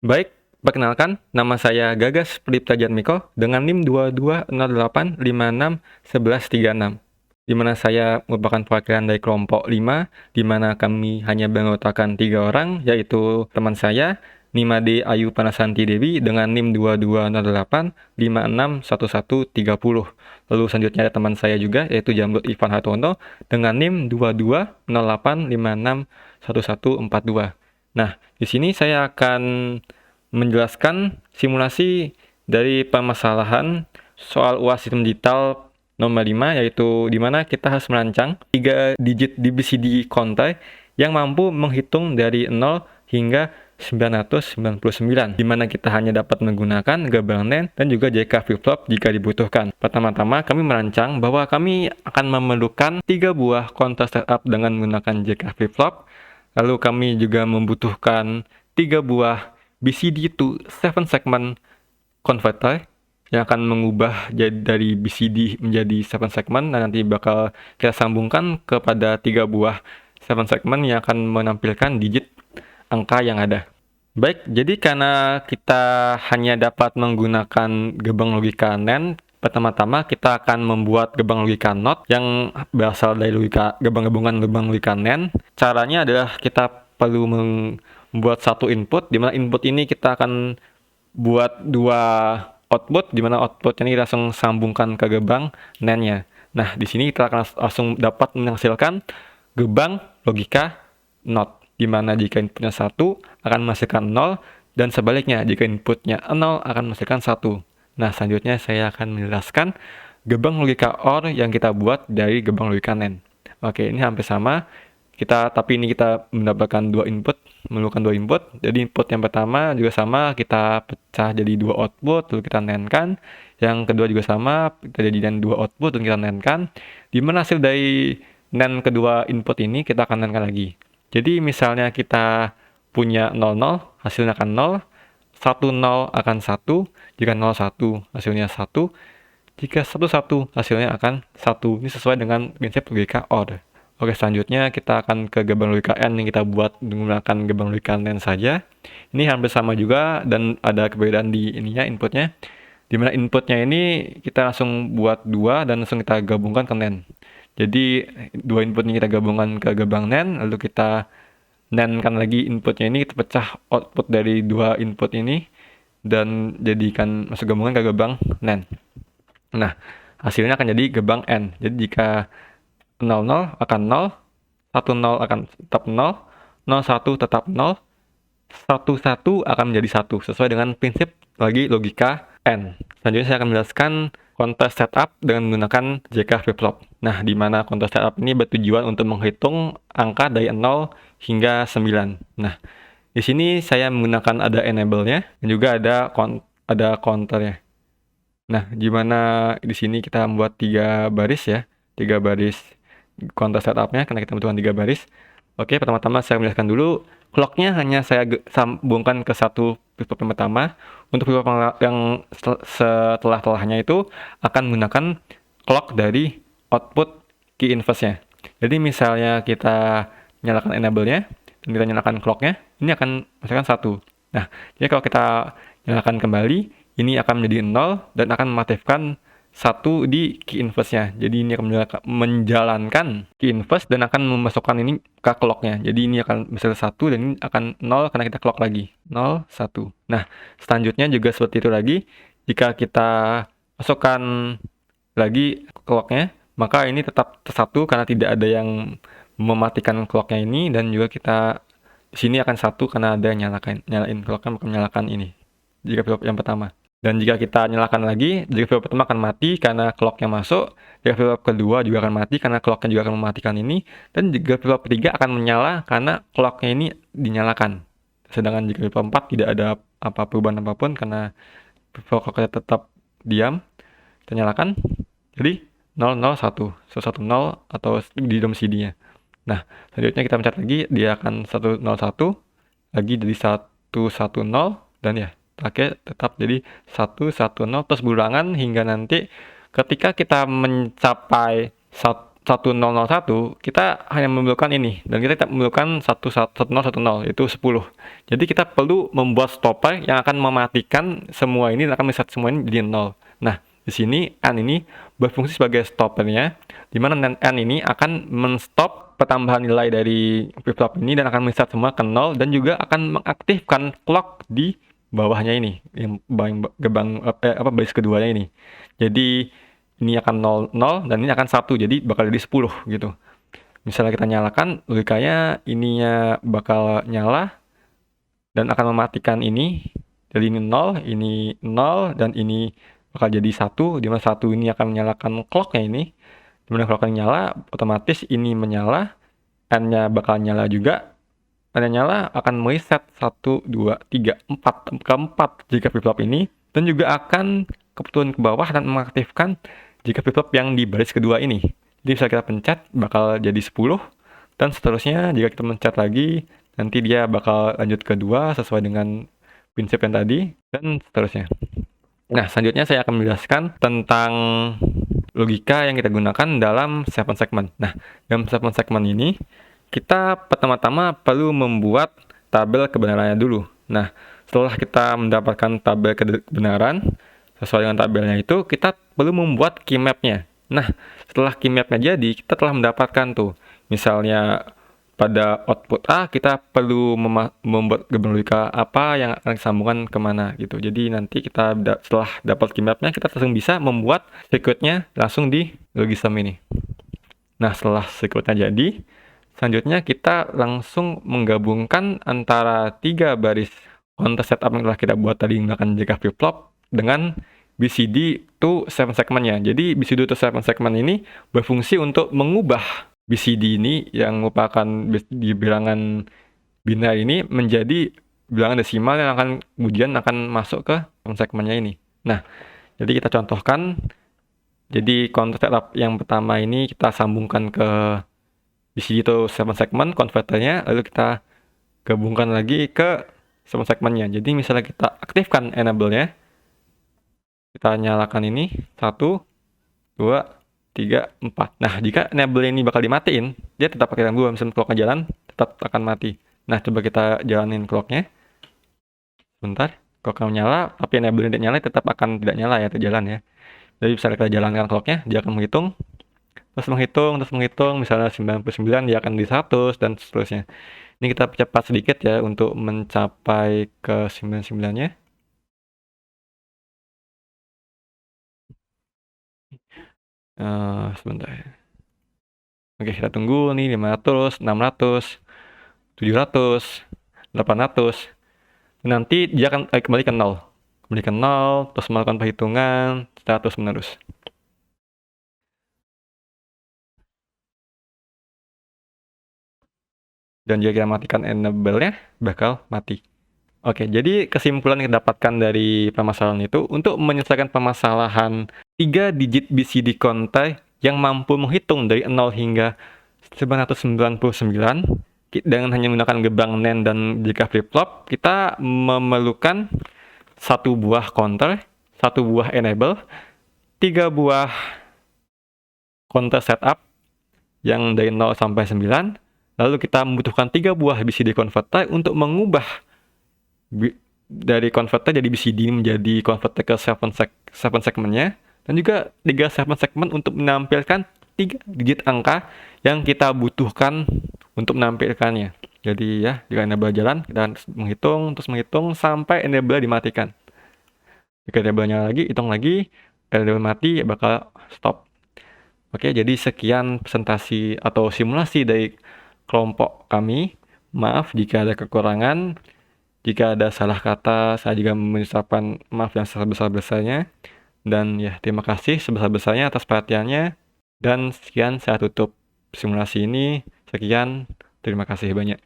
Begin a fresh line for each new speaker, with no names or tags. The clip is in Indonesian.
Baik, perkenalkan, nama saya Gagas Pradipta Jatmiko dengan NIM 2208561136, di mana saya merupakan perwakilan dari kelompok 5, di mana kami hanya beranggotakan 3 orang, yaitu teman saya, Nimade Ayu Panasanti Dewi dengan NIM 2208561130. Lalu selanjutnya ada teman saya juga, yaitu Jamrut Ivan Hartono dengan NIM 2208561142. Nah, di sini saya akan menjelaskan simulasi dari permasalahan soal UAS Sistem Digital nomor 5, yaitu di mana kita harus merancang 3 digit DBCD counter yang mampu menghitung dari 0 hingga 999, di mana kita hanya dapat menggunakan gerbang NAND dan juga JK flip-flop jika dibutuhkan. Pertama-tama kami merancang bahwa kami akan memerlukan 3 buah counter setup dengan menggunakan JK flip-flop. Lalu kami juga membutuhkan 3 buah BCD to 7 segment converter yang akan mengubah dari BCD menjadi 7 segment dan nanti bakal kita sambungkan kepada 3 buah 7 segment yang akan menampilkan digit angka yang ada. Baik, jadi karena kita hanya dapat menggunakan gerbang logika NAND, pertama-tama kita akan membuat gerbang logika NOT yang berasal dari logika gabungan gerbang logika NAND. Caranya adalah kita perlu membuat satu input, di mana input ini kita akan buat 2 output, di mana output ini langsung sambungkan ke gerbang NAND-nya. Nah, di sini kita akan langsung dapat menghasilkan gerbang logika NOT, di mana jika inputnya 1 akan menghasilkan 0, dan sebaliknya jika inputnya 0 akan menghasilkan 1. Nah, selanjutnya saya akan menjelaskan gerbang logika OR yang kita buat dari gerbang logika NAND. Oke, ini hampir sama. Tapi ini kita mendapatkan 2 input, memerlukan 2 input. Jadi input yang pertama juga sama, kita pecah jadi 2 output, lalu kita NAND-kan. Yang kedua juga sama, kita jadikan 2 output dan kita NAND-kan. Di mana hasil dari NAND kedua input ini kita akan NAND-kan lagi. Jadi misalnya kita punya 00, hasilnya akan 0, 10 akan 1, jika 01 hasilnya 1, jika 11 hasilnya akan 1. Ini sesuai dengan prinsip logika OR. Oke, selanjutnya kita akan ke gerbang logika N yang kita buat menggunakan gerbang logika NAND saja. Ini hampir sama juga dan ada perbedaan di ininya, inputnya. Di mana inputnya ini kita langsung buat 2 dan langsung kita gabungkan ke NAND. Jadi 2 input ini kita gabungkan ke gerbang NAND, lalu kita NAND-kan lagi inputnya ini, kita pecah output dari 2 input ini dan jadikan masuk gabungan ke gerbang NAND. Nah, hasilnya akan jadi gerbang N. Jadi jika 00 akan 0, 10 akan tetap 0, 01 tetap 0, 11 akan menjadi 1, sesuai dengan prinsip lagi logika N. Selanjutnya saya akan menjelaskan counter setup dengan menggunakan JK flip-flop. Nah, di mana counter setup ini bertujuan untuk menghitung angka dari 0 hingga 9. Nah, di sini saya menggunakan ada enable-nya dan juga ada counter-nya. Nah, gimana di sini kita membuat 3 baris ya, 3 baris counter setup-nya karena kita membutuhkan 3 baris. Oke, pertama-tama saya menjelaskan dulu, clock-nya hanya saya sambungkan ke satu flip-flop yang pertama. Untuk flip-flop yang setelah-telahnya itu akan menggunakan clock dari output key inverse-nya. Jadi misalnya kita nyalakan enable-nya dan kita nyalakan clock-nya, ini akan menghasilkan 1. Nah, jadi kalau kita nyalakan kembali, ini akan menjadi 0 dan akan mematikan 1 di key inverse-nya. Jadi ini akan menjalankan key inverse dan akan memasukkan ini ke clock-nya. Jadi ini akan misalnya 1 dan ini akan 0 karena kita clock lagi. 0, 1. Nah, selanjutnya juga seperti itu lagi. Jika kita masukkan lagi clock-nya, maka ini tetap 1 karena tidak ada yang mematikan clock-nya ini, dan juga kita di sini akan 1 karena ada yang nyalain clock-nya, maka menyalakan ini jika flip yang pertama. Dan jika kita nyalakan lagi, jika flip pertama akan mati karena clock-nya masuk, jika flip kedua juga akan mati karena clock-nya juga akan mematikan ini, dan jika flip ketiga akan menyala karena clock-nya ini dinyalakan. Sedangkan jika flip 4 tidak ada perubahan apapun karena clock-nya tetap diam, kita nyalakan, jadi 001, 110 atau di dalam CD-nya. Nah, selanjutnya kita pencet lagi, dia akan 101, lagi jadi 110, dan ya, terakhir tetap jadi 110 terus berulangan hingga nanti ketika kita mencapai 1001 kita hanya memerlukan ini, dan kita tidak memerlukan 1010 itu 10. Jadi kita perlu membuat stopper yang akan mematikan semua ini dan akan reset semua ini jadi 0. Nah, di sini n ini berfungsi sebagai stoppernya, di mana n ini akan menstop pertambahan nilai dari flip-flop ini dan akan reset semua ke 0, dan juga akan mengaktifkan clock di bawahnya ini, yang gerbang baris keduanya ini. Jadi ini akan 0 dan ini akan 1, jadi bakal jadi 10 gitu. Misalnya kita nyalakan, logikanya ininya bakal nyala dan akan mematikan ini. Jadi ini 0, dan ini bakal jadi 1, dimana 1 ini akan menyalakan clocknya ini. Dimana clocknya nyala, otomatis ini menyala, n-nya bakal nyala juga. N-nya nyala akan mereset 1, 2, 3, 4, keempat jika flip-flop ini, dan juga akan turun ke bawah dan mengaktifkan jika flip-flop yang di baris kedua ini. Jadi bisa kita pencet bakal jadi 10, dan seterusnya jika kita pencet lagi nanti dia bakal lanjut ke 2 sesuai dengan prinsip yang tadi, dan seterusnya. Nah, selanjutnya saya akan menjelaskan tentang logika yang kita gunakan dalam 7 segment. Nah, dalam 7 segment ini kita pertama-tama perlu membuat tabel kebenarannya dulu. Nah, setelah kita mendapatkan tabel kebenaran sesuai dengan tabelnya itu, kita perlu membuat key map-nya. Nah, setelah key map-nya jadi, kita telah mendapatkan tuh, misalnya pada output A, kita perlu membuat gerbang logika apa yang akan disambungkan kemana gitu. Jadi nanti kita setelah dapat key map-nya, kita langsung bisa membuat circuit-nya langsung di logism ini. Nah, setelah circuit-nya jadi, selanjutnya kita langsung menggabungkan antara 3 baris counter setup yang telah kita buat tadi menggunakan JK flip-flop dengan BCD to 7 segment-nya. Jadi BCD to 7 segment ini berfungsi untuk mengubah BCD ini yang merupakan di bilangan binary ini menjadi bilangan desimal yang kemudian akan masuk ke 7 segment-nya ini. Nah, jadi kita contohkan. Jadi counter setup yang pertama ini kita sambungkan ke BCD to 7 segment converternya, lalu kita gabungkan lagi ke 7 segmentnya. Jadi misalnya kita aktifkan enable-nya, kita nyalakan ini 1, 2, 3, 4. Nah, jika enable ini bakal dimatiin, dia tetap pakai lampu, misalnya clocknya jalan, tetap akan mati. Nah, coba kita jalanin clocknya. Sebentar, clocknya nyala, tapi enable tidak nyala, tetap akan tidak nyala ya, terjalan ya. Jadi bisa kita jalankan clocknya, dia akan menghitung, terus menghitung, misalnya 99, dia akan di 100, dan seterusnya. Ini kita percepat sedikit ya, untuk mencapai ke 99-nya. Sebentar ya. Oke, kita tunggu nih 500, 600, 700, 800. Nanti dia akan kembali ke 0. Kembali ke 0, terus melakukan perhitungan secara terus-menerus. Dan jika kita matikan enable-nya, bakal mati. Oke, jadi kesimpulan yang didapatkan dari permasalahan itu, untuk menyelesaikan permasalahan 3 digit BCD counter yang mampu menghitung dari 0 hingga 999 dengan hanya menggunakan gerbang NAND dan JK flip-flop, kita memerlukan 1 buah counter, 1 buah enable, 3 buah counter setup yang dari 0 sampai 9, lalu kita membutuhkan 3 buah BCD converter untuk mengubah dari converter jadi BCD menjadi converter ke 7 segmentnya, dan juga 3 7 segment untuk menampilkan 3 digit angka yang kita butuhkan untuk menampilkannya. Jadi ya, jika enable jalan, kita terus menghitung sampai enable dimatikan. Jika enable-nya lagi, hitung lagi, enable mati, bakal stop. Oke, jadi sekian presentasi atau simulasi dari kelompok kami. Maaf jika ada kekurangan. Jika ada salah kata, saya juga mengucapkan maaf yang sebesar-besarnya. Dan ya, terima kasih sebesar-besarnya atas perhatiannya. Dan sekian, saya tutup simulasi ini. Sekian, terima kasih banyak.